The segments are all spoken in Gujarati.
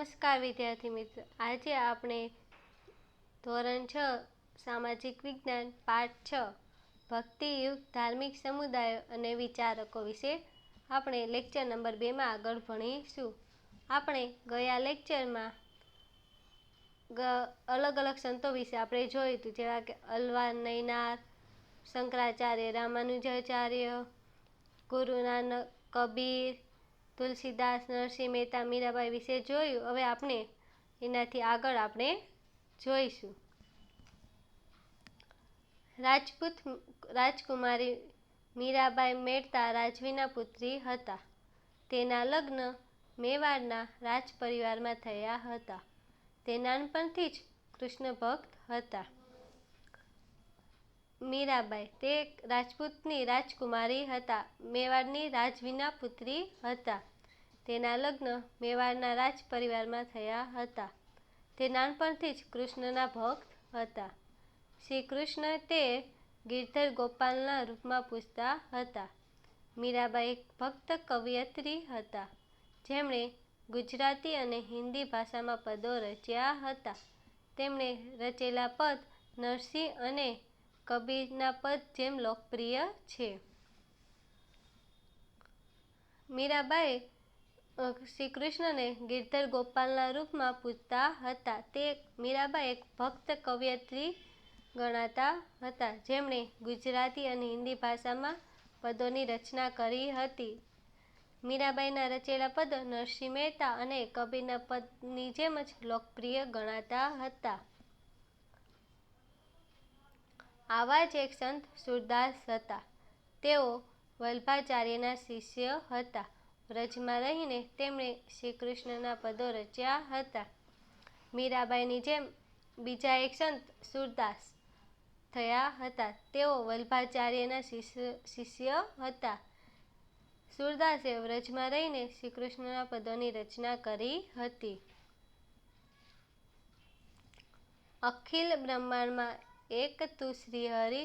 નમસ્કાર વિદ્યાર્થી મિત્રો, આજે આપણે ધોરણ 6 સામાજિક વિજ્ઞાન પાઠ 6 ભક્તિયુક્ત ધાર્મિક સમુદાયો અને વિચારકો વિશે આપણે લેક્ચર નંબર 2માં આગળ ભણીશું। આપણે ગયા લેક્ચરમાં અલગ અલગ સંતો વિશે આપણે જોયું હતું, જેવા કે અલ્વા નૈનાર, શંકરાચાર્ય, રામાનુજાચાર્ય, ગુરુ નાનક, કબીર, તુલસીદાસ, નરસિંહ મહેતા, મીરાબાઈ વિશે જોયું। હવે આપણે એનાથી આગળ આપણે જોઈશું। રાજપૂત રાજકુમારી મીરાબાઈ મહેતા રાજવીના પુત્રી હતા। તેના લગ્ન મેવાડના રાજ પરિવારમાં થયા હતા। તે નાનપણથી જ કૃષ્ણ ભક્ત હતા। મીરાબાઈ તે રાજપૂતની રાજકુમારી હતા, મેવાડની રાજવીના પુત્રી હતા। તેના લગ્ન મેવાડના રાજ પરિવારમાં થયા હતા। તે નાનપણથી જ કૃષ્ણના ભક્ત હતા। શ્રી કૃષ્ણ તે ગિરધર ગોપાલના રૂપમાં પૂજતા હતા। મીરાબાઈ એક ભક્ત કવયત્રી હતા, જેમણે ગુજરાતી અને હિન્દી ભાષામાં પદો રચ્યા હતા। તેમણે રચેલા પદ નરસિંહ અને કબીરના પદ જેમ લોકપ્રિય છે। મીરાબાઈ શ્રી કૃષ્ણને ગિરધર ગોપાલના રૂપમાં પૂજતા હતા। મીરાબાઈ એક ભક્ત કવયત્રી ગણાતા હતા, જેમણે ગુજરાતી અને હિન્દી ભાષામાં પદોની રચના કરી હતી। મીરાબાઈના રચેલા પદો નરસિંહ મહેતા અને કબીરના પદની જેમ જ લોકપ્રિય ગણાતા હતા। આવા જ એક સંત સુરદાસ હતા। તેઓ વલ્ભાચાર્યના શિષ્ય હતા। વ્રજમાં રહીને તેમણે શ્રી કૃષ્ણના પદો રચ્યા હતા। મીરાબાઈની જેમ બીજા એક સંત સુરદાસ થયા હતા। તેઓ વલ્ભાચાર્યના શિષ્ય હતા। સુરદાસે વ્રજમાં રહીને શ્રી કૃષ્ણના પદોની રચના કરી હતી। અખિલ બ્રહ્માંડમાં એક તું શ્રી હરિ,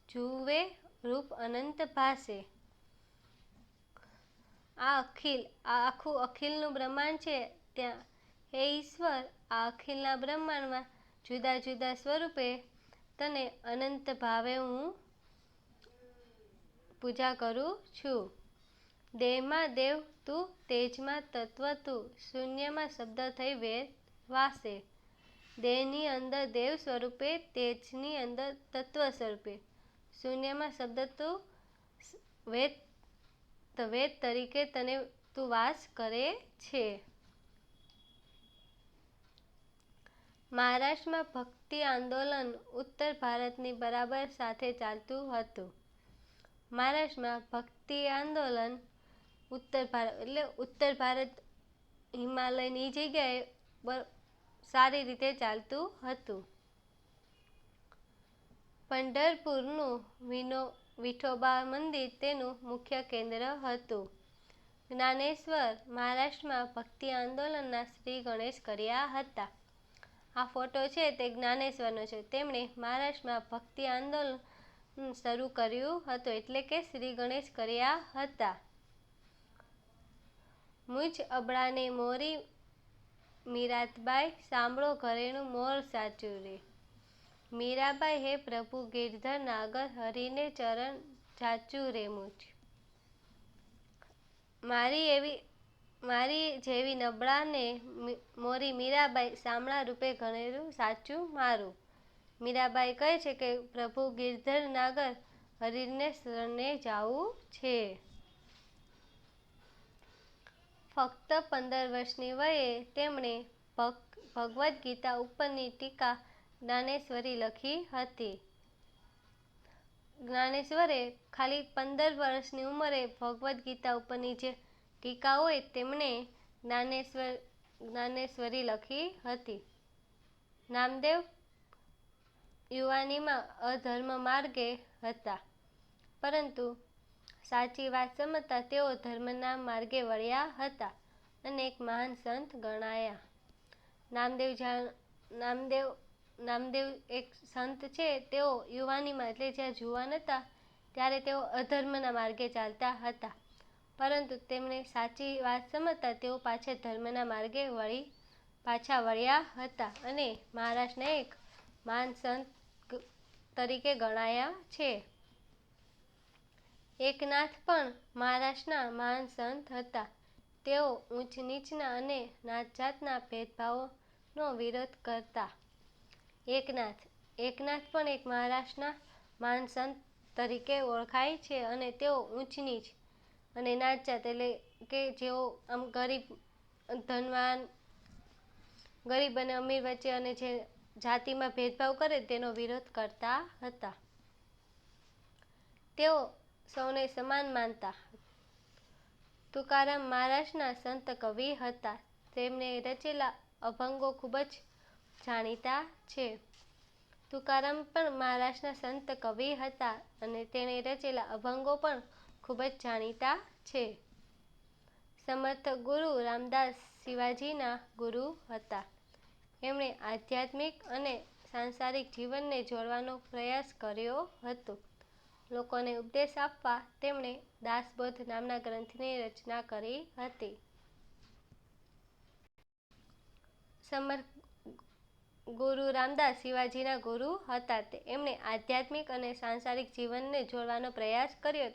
જુવે રૂપ અનંત ભાસે। આ આખું અખિલનું બ્રહ્માંડ છે, ત્યાં હે ઈશ્વર, આ અખિલના બ્રહ્માંડમાં જુદા જુદા સ્વરૂપે તને અનંત ભાવે હું પૂજા કરું છું। દેહમાં દેવ તું, તેજમાં તત્વ તું, શૂન્યમાં શબ્દ થઈ વેદ વાસે। દેહની અંદર દેવ સ્વરૂપે, તેજની અંદર તત્વ સ્વરૂપે, શૂન્યમાં શબ્દ તું, વેદ તરીકે તને તું વાસ કરે છે। મહારાષ્ટ્રમાં ભક્તિ આંદોલન ઉત્તર ભારતની બરાબર સાથે ચાલતું હતું। મહારાષ્ટ્રમાં ભક્તિ આંદોલન ઉત્તર ભારત હિમાલયની જગ્યાએ સારી રીતે ચાલતું હતું। પંઢરપુરનું વિઠોબા મંદિર તેનું મુખ્ય કેન્દ્ર હતું। જ્ઞાનેશ્વર મહારાષ્ટ્રમાં ભક્તિ આંદોલનના શ્રી ગણેશ કર્યા હતા। આ ફોટો છે તે જ્ઞાનેશ્વરનો છે। તેમણે મહારાષ્ટ્રમાં ભક્તિ આંદોલન શરૂ કર્યું હતું, એટલે કે શ્રી ગણેશ કર્યા હતા। મુજ અબળાને મોરી મીરાતબાઈ, સાંભળો ઘરેણું મોર સાચું રે। મીરાબાઈ હે પ્રભુ ગિરધર નાગર, હરિને ચરણ જાચું રે મુજ। મારી જેવી નબળાને મોરી મીરાબાઈ, સાંભળા રૂપે ઘરેણું સાચું મારું। મીરાબાઈ કહે છે કે પ્રભુ ગિરધર નાગર હરિને શરણે જાવું છે। ફક્ત 15 વર્ષની વયે તેમણે ભગવદ્ ગીતા ઉપરની ટીકા જ્ઞાનેશ્વરી લખી હતી। જ્ઞાનેશ્વરે ખાલી 15 વર્ષની ઉંમરે ભગવદ્ ગીતા ઉપરની જે ટીકા હોય તેમણે જ્ઞાનેશ્વરી લખી હતી। નામદેવ યુવાનીમાં અધર્મ માર્ગે હતા, પરંતુ સાચી વાત સમજતા તેઓ ધર્મના માર્ગે વળ્યા હતા અને એક મહાન સંત ગણાયા। નામદેવ એક સંત છે। તેઓ યુવાનીમાં એટલે જ્યારે જુવાન હતા ત્યારે તેઓ અધર્મના માર્ગે ચાલતા હતા, પરંતુ તેમણે સાચી વાત સમજતા તેઓ પાછા ધર્મના માર્ગે વળી પાછા વળ્યા હતા અને મહારાષ્ટ્રના એક મહાન સંત તરીકે ગણાયા છે. એકનાથ પણ મહારાષ્ટ્રના મહાન સંત હતા. તેઓ ઊંચ નીચના અને નાતજાતના ભેદભાવનો વિરોધ કરતા. એકનાથ પણ એક મહારાષ્ટ્રના મહાન સંત તરીકે ઓળખાય છે અને તેઓ ઊંચ નીચ અને નાતજાત એટલે કે જેઓ આમ ગરીબ અને અમીર વચ્ચે અને જે જાતિમાં ભેદભાવ કરે તેનો વિરોધ કરતા હતા. તેઓ સૌને સમાન માનતા. તુકારામ મહારાષ્ટ્રના સંત કવિ હતા. તેમને રચેલા અભંગો ખૂબ જ જાણીતા છે. તુકારામ પણ મહારાષ્ટ્રના સંત કવિ હતા અને તેણે રચેલા અભંગો પણ ખૂબ જ જાણીતા છે. સમર્થ ગુરુ રામદાસ શિવાજીના ગુરુ હતા. એમણે આધ્યાત્મિક અને સાંસારિક જીવનને જોડવાનો પ્રયાસ કર્યો હતો. લોકોને ઉપદેશ આપવા તેમણે દાસબોધ નામના ગ્રંથની રચના કરી હતી. સમર્થ ગુરુ રામદાસ શિવાજીના ગુરુ હતા. એમણે આધ્યાત્મિક અને સાંસારિક જીવનને જોડવાનો પ્રયાસ કર્યો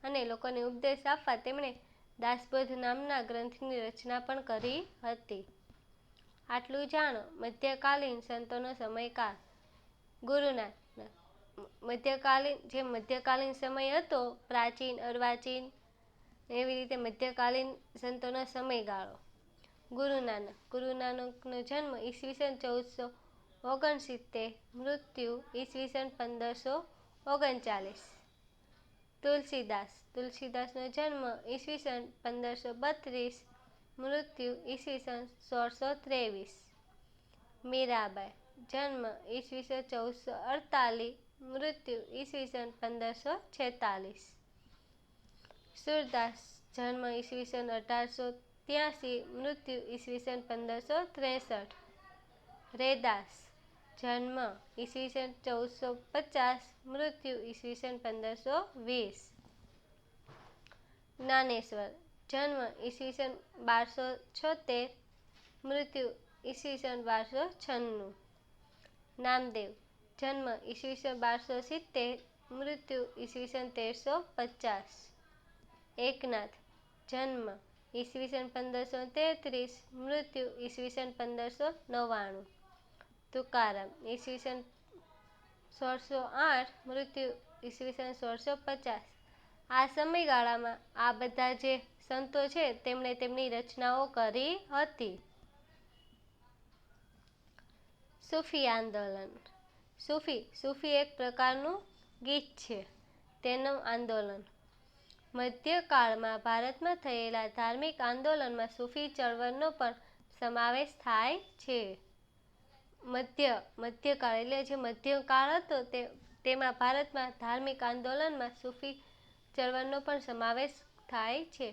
અને લોકોને ઉપદેશ આપવા તેમણે દાસબોધ નામના ગ્રંથની રચના પણ કરી હતી. આટલું જાણો મધ્યકાલીન સંતોનો સમયકાળ. ગુરુનાનક. મધ્યકાલીન સમય હતો, પ્રાચીન, અર્વાચીન એવી રીતે મધ્યકાલીન સંતોનો સમયગાળો. ગુરુનાનકનો જન્મ ઈસવીસન 1469, મૃત્યુ ઈસવીસન 1539. તુલસીદાસનો જન્મ ઈસવીસન 1532, મૃત્યુ ઈસવીસન 1623. મીરાબાઈ જન્મ ઈસવીસન 1448, મૃત્યુ ઈસવીસન 1546. સુરદાસ જન્મ ઈસવીસન 1883, મૃત્યુ ઈસવીસન 1563. રૈદાસ જન્મ ઈસવીસન 1450, મૃત્યુ ઈસવીસન 1520. જ્ઞાનેશ્વર જન્મ ઈસવીસન 1276, મૃત્યુ ઈસવીસન 1296. નામદેવ જન્મ ઈસવીસન 1270, મૃત્યુ ઈસવીસન 1350. એકનાથ જન્મ ઈસવીસન 1533, મૃત્યુ ઈસવીસન 1599. તુકારામ ઈસવીસન 1608, મૃત્યુ ઈસવીસન 1650. આ સમયગાળામાં આ બધા જે સંતો છે તેમણે તેમની રચનાઓ કરી હતી. સૂફી આંદોલન. સૂફી એક પ્રકારનું ગીત છે. તેનું આંદોલન. મધ્યકાળમાં ભારતમાં થયેલા ધાર્મિક આંદોલનમાં સૂફી ચળવળનો પણ સમાવેશ થાય છે. મધ્યકાળ એટલે જે મધ્યકાળ હતો તેમાં ભારતમાં ધાર્મિક આંદોલનમાં સૂફી ચળવળનો પણ સમાવેશ થાય છે.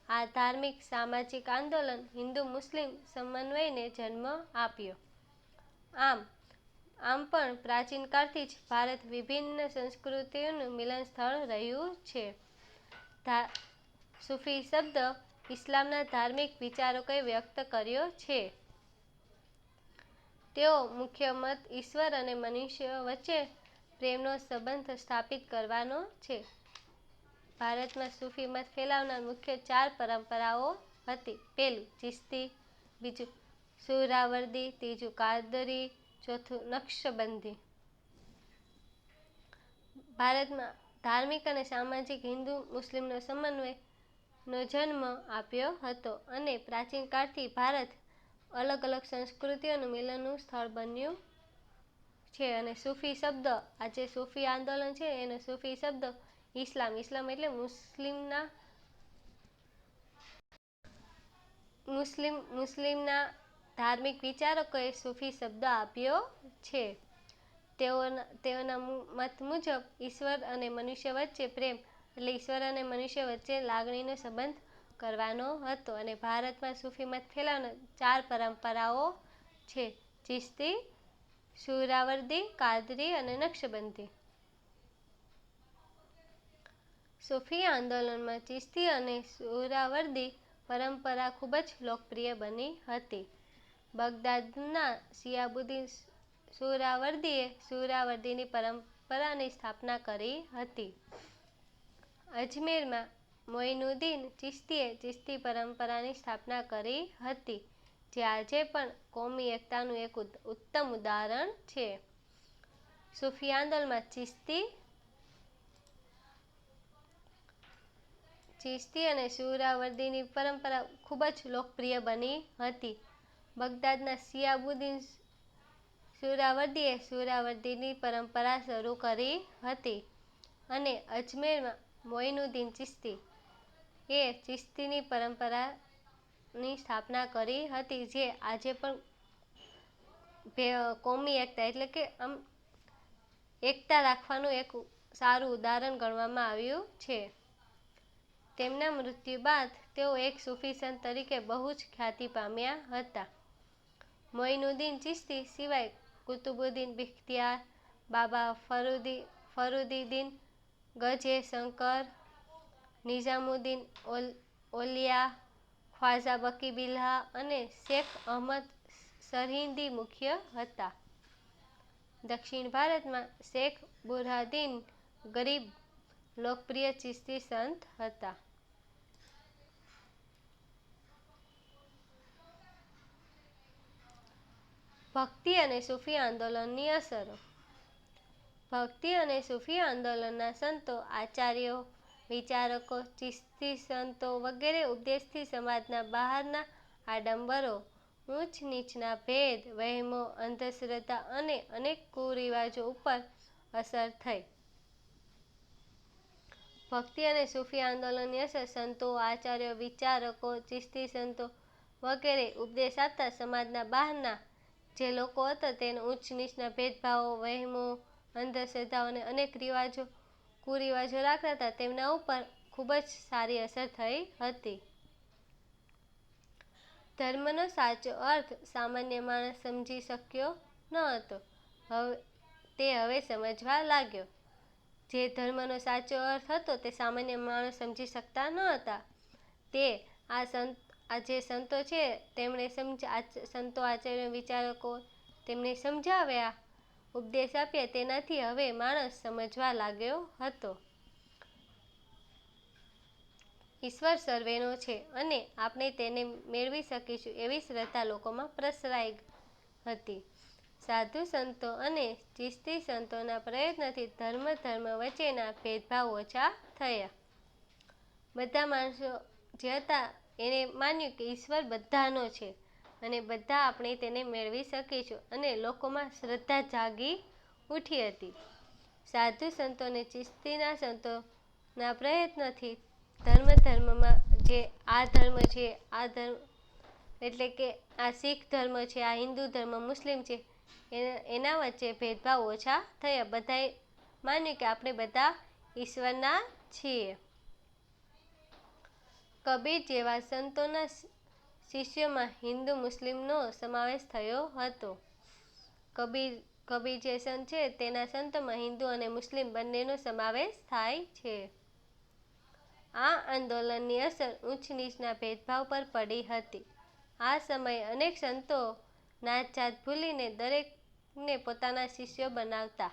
આ ધાર્મિક સામાજિક આંદોલન હિન્દુ મુસ્લિમ સમન્વયને જન્મ આપ્યો. આમ પણ પ્રાચીન કાળથી જ ભારત વિભિન્ન સંસ્કૃતિઓનું મિલન સ્થળ રહ્યું છે. સૂફી શબ્દ ઇસ્લામના ધાર્મિક વિચારકોએ વ્યક્ત કર્યો છે. તેઓ મુખ્ય મત ઈશ્વર અને મનુષ્ય વચ્ચે પ્રેમનો સંબંધ સ્થાપિત કરવાનો છે. ભારતમાં સૂફી મત ફેલાવનાર મુખ્ય 4 પરંપરાઓ હતી. પહેલું ચિશ્તી, બીજું સુહરાવર્દી, ત્રીજું કાદરી, ચોથું નક્શબંધી. ભારતમાં ધાર્મિક અને સામાજિક હિન્દુ મુસ્લિમનો સમન્વયનો જન્મ આપ્યો હતો અને પ્રાચીન કાળથી ભારત અલગ અલગ સંસ્કૃતિઓનું મિલનનું સ્થળ બન્યું છે. અને સૂફી શબ્દ, આ જે સૂફી આંદોલન છે એનો સૂફી શબ્દ ઇસ્લામ એટલે મુસ્લિમના ધાર્મિક વિચારકોએ સૂફી શબ્દ આપ્યો છે. તેઓના મત મુજબ ઈશ્વર અને મનુષ્ય વચ્ચે પ્રેમ એટલે ઈશ્વર અને મનુષ્ય વચ્ચે લાગણીનો સંબંધ કરવાનો હતો. અને ભારતમાં સૂફી મત ફેલાવનાર 4 પરંપરાઓ છે: ચિશ્તી, સુહરાવર્દી, કાદરી અને નક્શબંધી. સૂફી આંદોલનમાં ચિશ્તી અને સુહરાવર્દી પરંપરા ખૂબ જ લોકપ્રિય બની હતી. બગદાદના શિયાબુદ્દીન સુહરાવર્દીએ સુહરાવર્દીની પરંપરાની સ્થાપના કરી હતી. અજમેરમાં મોઇનુદ્દીન ચિશ્તીએ ચિશ્તી પરંપરાની સ્થાપના કરી હતી, જે આજે પણ કોમી એકતાનું એક ઉત્તમ ઉદાહરણ છે. સૂફી આંદોલનમાં ચિશ્તી અને સુહરાવર્દીની પરંપરા ખૂબ જ લોકપ્રિય બની હતી. બગદાદના શિયાબુદ્દીન સુહરાવર્દીએ સુહરાવર્દીની પરંપરા શરૂ કરી હતી અને અજમેરમાં મોઇનુદ્દીન ચિશ્તી એ ચિશ્તીની પરંપરાની સ્થાપના કરી હતી, જે આજે પણ કોમી એકતા એટલે કે એકતા રાખવાનું એક સારું ઉદાહરણ ગણવામાં આવ્યું છે. તેમના મૃત્યુ બાદ તેઓ એક સૂફી સંત તરીકે બહુ જ ખ્યાતિ પામ્યા હતા. મોઇનુદ્દીન ચિશ્તી સિવાય કુતુબુદ્દીન બખ્તિયાર, બાબા ફરુદીદ્દીન ગજ-એ-શંકર, નિઝામુદ્દીન ઔલિયા, ખ્વાજા બકી બિલ્લા અને શેખ અહમદ સરહિંદી મુખ્ય હતા. દક્ષિણ ભારતમાં શેખ બુરહાદીન ગરીબ લોકપ્રિય ચિશ્તી સંત હતા. ભક્તિ અને સૂફી આંદોલનની અસરો. ભક્તિ અને સૂફી આંદોલનના સંતો, આચાર્યો, વિચારકો, ચિશ્તી સંતો વગેરે ઉપદેશથી સમાજના બહારના આડંબરો, ઊંચ નીચના ભેદ, વહેમો, અંધશ્રદ્ધા અને અનેક કુરિવાજો ઉપર અસર થઈ. ભક્તિ અને સૂફી આંદોલનની અસર. સંતો, આચાર્યો, વિચારકો, ચિશ્તી સંતો વગેરે ઉપદેશ આપતા સમાજના બહારના જે લોકો હતા તેને ઊંચ નીચના ભેદભાવો, વહેમો, અંધશ્રદ્ધાઓ અને અનેક કુરિવાજો રાખતા હતા, તેમના ઉપર ખૂબ જ સારી અસર થઈ હતી. ધર્મનો સાચો અર્થ સામાન્ય માણસ સમજી શક્યો ન હતો, તે હવે સમજવા લાગ્યો. જે ધર્મનો સાચો અર્થ હતો તે સામાન્ય માણસ સમજી શકતા ન હતા, તે આ જે સંતો છે તેમણે સંતો, આચાર્યો, વિચારકો તેમણે સમજાવ્યા, ઉપદેશ આપ્યા, તેનાથી હવે માણસ સમજવા લાગ્યો હતો. ઈશ્વર સર્વેનો છે અને આપણે તેને મેળવી શકીશું એવી શ્રદ્ધા લોકોમાં પ્રસરાઈ હતી. સાધુ સંતો અને ચિશ્તી સંતોના પ્રયત્નથી ધર્મ વચ્ચેના ભેદભાવ ઓછા થયા. બધા માણસો જે હતા એને માન્યું કે ઈશ્વર બધાનો છે અને બધા આપણે તેને મેળવી શકીશું અને લોકોમાં શ્રદ્ધા જાગી ઉઠી હતી. સાધુ સંતો અને ચિશ્તીના સંતોના પ્રયત્નથી ધર્મમાં જે આ ધર્મ છે, આ ધર્મ એટલે કે આ શીખ ધર્મ છે, આ હિન્દુ ધર્મ, મુસ્લિમ છે, એના વચ્ચે ભેદભાવ ઓછા થયા. બધાએ માન્યું કે આપણે બધા ઈશ્વરના છીએ. કબીર જેવા સંતોના શિષ્યોમાં હિન્દુ મુસ્લિમનો સમાવેશ થયો હતો. કબીર જે સંત છે તેના સંતોમાં હિન્દુ અને મુસ્લિમ બંનેનો સમાવેશ થાય છે. આ આંદોલનની અસર ઊંચ નીચના ભેદભાવ પર પડી હતી. આ સમયે અનેક સંતો નાત જાત ભૂલીને દરેકને પોતાના શિષ્યો બનાવતા.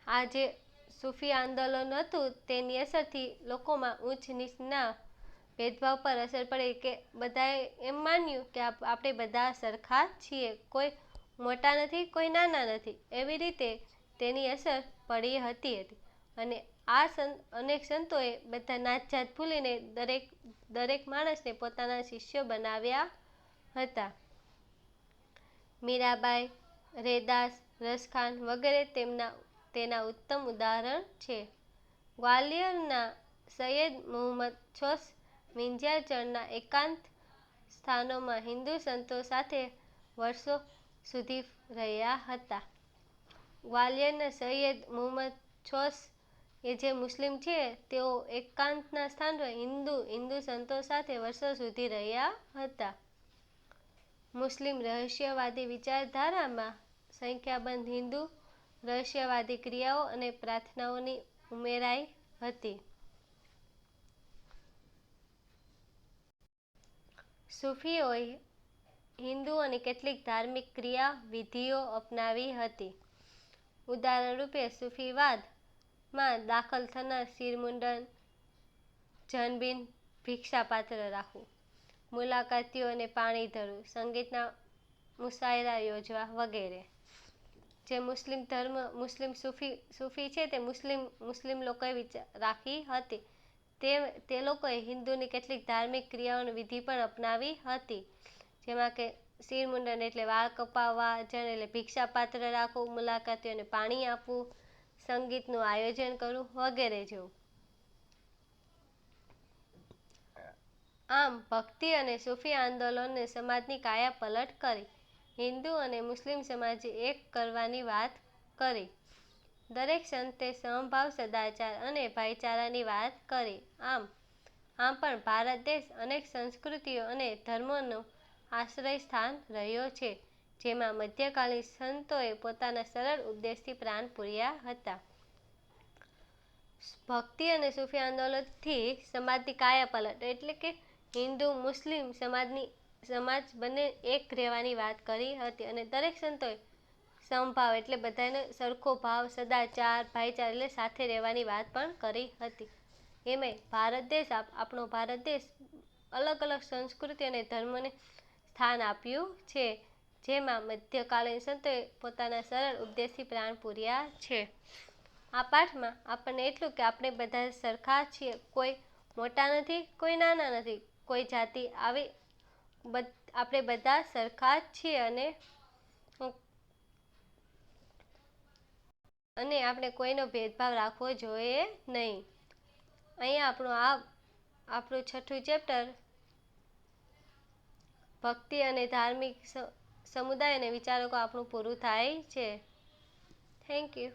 આ જે સૂફી આંદોલન હતું તેની અસરથી લોકોમાં ઊંચ નીચના ભેદભાવ પર અસર પડી કે બધાએ એમ માન્યું કે આપણે બધા સરખા છીએ, કોઈ મોટા નથી, કોઈ નાના નથી, એવી રીતે તેની અસર પડી હતી. અને અનેક સંતોએ બધા નાત જાત ભૂલીને દરેક માણસને પોતાના શિષ્યો બનાવ્યા હતા. મીરાબાઈ, રૈદાસ, રસખાન વગેરે તેના ઉત્તમ ઉદાહરણ છે. ગ્વાલિયરના સૈયદ મુહમ્મદ ચોસ વિંધ્યાચળના એકાંત સ્થાનોમાં હિન્દુ સંતો સાથે વર્ષો સુધી રહ્યા હતા. ગ્વાલિયરના સૈયદ મુહમ્મદ ચોસ એ જે મુસ્લિમ છે તેઓ એકાંતના સ્થાનમાં હિન્દુ સંતો સાથે વર્ષો સુધી રહ્યા હતા. મુસ્લિમ રહસ્યવાદી વિચારધારામાં સંખ્યાબંધ હિન્દુ રહસ્યવાદી ક્રિયાઓ અને પ્રાર્થનાઓની ઉમેરાઈ હતી. સૂફીઓએ હિન્દુઓની કેટલીક ધાર્મિક ક્રિયા વિધિઓ અપનાવી હતી. ઉદાહરણ રૂપે સૂફીવાદમાં દાખલ થનાર શિરમુંડન, જનબિન, ભિક્ષાપાત્ર રાખવું, મુલાકાતીઓને પાણી ધરવું, સંગીતના મુશાયરા યોજવા વગેરે. જે મુસ્લિમ સૂફી છે તે મુસ્લિમ લોકોએ રાખી હતી. તે લોકોએ હિન્દુની કેટલીક ધાર્મિક ક્રિયાઓની વિધિ પણ અપનાવી હતી, જેમાં કે શિરમુંડન એટલે વાળ કપાવવા, જન એટલે ભિક્ષાપાત્ર રાખવું, મુલાકાતીઓને પાણી આપવું, સંગીતનું આયોજન કરવું વગેરે જેવું. આમ ભક્તિ અને સૂફી આંદોલને સમાજની કાયાપલટ કરી. હિન્દુ અને મુસ્લિમ સમાજે એક કરવાની વાત કરી. દરેક સંતે સમભાવ, સદાચાર અને ભાઈચારાની વાત કરી. આમ પણ ભારત દેશ અનેક સંસ્કૃતિઓ અને ધર્મોનું આશ્રય સ્થાન રહ્યો છે, જેમાં મધ્યકાલીન સંતોએ પોતાના સરળ ઉપદેશથી પ્રાણ પૂર્યા હતા. ભક્તિ અને સૂફી આંદોલનથી સમાજની કાયાપલટ એટલે કે હિન્દુ મુસ્લિમ સમાજ બંને એક રહેવાની વાત કરી હતી. અને દરેક સંતોએ સમભાવ એટલે બધાને સરખો ભાવ, સદાચાર, ભાઈચારા એટલે સાથે રહેવાની વાત પણ કરી હતી. એમાંય આપણો ભારત દેશ અલગ અલગ સંસ્કૃતિ અને ધર્મને સ્થાન આપ્યું છે, જેમાં મધ્યકાલીન સંતોએ પોતાના સરળ ઉપદેશથી પ્રાણ પૂર્યા છે. આ પાઠમાં આપણને એટલું કે આપણે બધા સરખા છીએ, કોઈ મોટા નથી, કોઈ નાના નથી, કોઈ જાતિ આવી આપણે બધા સરખા જ છીએ અને આપણે કોઈનો ભેદભાવ રાખવો જોઈએ નહીં. અહીંયા આપણું છઠ્ઠું ચેપ્ટર ભક્તિ અને ધાર્મિક સમુદાય અને વિચારકો આપણું પૂરું થાય છે. Thank you.